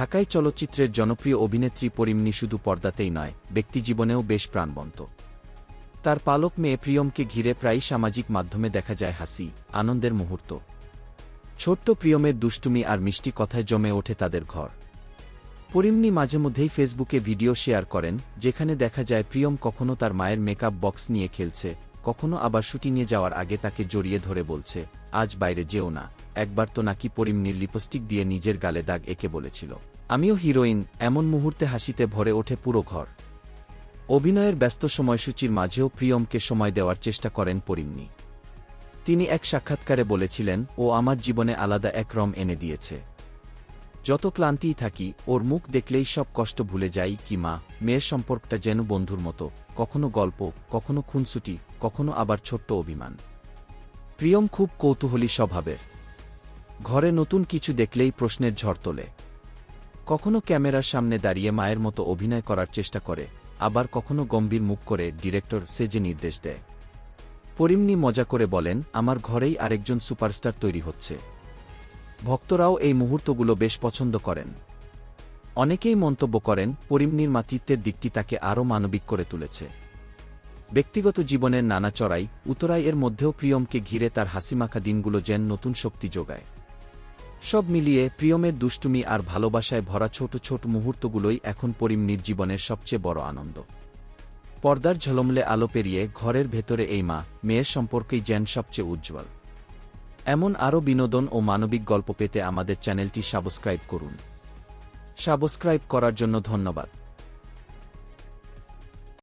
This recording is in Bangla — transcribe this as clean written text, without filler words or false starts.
ঢাকাই চলচ্চিত্রের জনপ্রিয় অভিনেত্রী পরিমণি শুধু পর্দাতেই নয়, ব্যক্তিজীবনেও বেশ প্রাণবন্ত। তার পালক মেয়ে প্রিয়মকে ঘিরে প্রায়ই সামাজিক মাধ্যমে দেখা যায় হাসি, আনন্দের মুহূর্ত। ছোট্ট প্রিয়মের দুষ্টুমি আর মিষ্টি কথায় জমে ওঠে তাদের ঘর। পরিমণি মাঝেমধ্যেই ফেসবুকে ভিডিও শেয়ার করেন, যেখানে দেখা যায় প্রিয়ম কখনো তার মায়ের মেকআপ বক্স নিয়ে খেলছে, কখনো আবার শুটিংয়ে যাওয়ার আগে তাকে জড়িয়ে ধরে বলছে, আজ বাইরে যেও না। একবার তো নাকি পরিমণির লিপস্টিক দিয়ে নিজের গালে দাগ এঁকে বলেছিল, আমিও হিরোইন। এমন মুহূর্তে হাসিতে ভরে ওঠে পুরো ঘর। অভিনয়ের ব্যস্ত সময়সূচির মাঝেও প্রিয়মকে সময় দেওয়ার চেষ্টা করেন পরিমণি। তিনি এক সাক্ষাৎকারে বলেছিলেন, ও আমার জীবনে আলাদা এক রং এনে দিয়েছে। যত ক্লান্তিই থাকি, ওর মুখ দেখলেই সব কষ্ট ভুলে যাই। কি মা মেয়ের সম্পর্কটা যেন বন্ধুর মতো, কখনো গল্প, কখনো খুনসুটি, কখনো আবার ছোট্ট অভিমান। প্রিয়ম খুব কৌতূহলী স্বভাবের। ঘরে নতুন কিছু দেখলেই প্রশ্নের ঝড় তোলে। কখনো ক্যামেরার সামনে দাঁড়িয়ে মায়ের মতো অভিনয় করার চেষ্টা করে, আবার কখনো গম্ভীর মুখ করে ডিরেক্টর সেজে নির্দেশ দেয়। পরিমণি মজা করে বলেন, আমার ঘরেই আরেকজন সুপারস্টার তৈরি হচ্ছে। ভক্তরাও এই মুহূর্তগুলো বেশ পছন্দ করেন। অনেকেই মন্তব্য করেন, পরিমণির মাতৃত্বের দিকটি তাকে আরও মানবিক করে তুলেছে। ব্যক্তিগত জীবনের নানা চড়াই উতরাই এর মধ্যেও প্রিয়মকে ঘিরে তার হাসিমাখা দিনগুলো যেন নতুন শক্তি যোগায়। সব মিলিয়ে প্রিয়মের দুষ্টুমি আর ভালোবাসায় ভরা ছোট ছোট মুহূর্তগুলোই এখন পরিমণির জীবনের সবচেয়ে বড় আনন্দ। পর্দার ঝলমলে আলো পেরিয়ে ঘরের ভেতরে এই মা মেয়ের সম্পর্কেই যেন সবচেয়ে উজ্জ্বল। এমন আরও বিনোদন ও মানবিক গল্প পেতে আমাদের চ্যানেলটি সাবস্ক্রাইব করুন। সাবস্ক্রাইব করার জন্য ধন্যবাদ।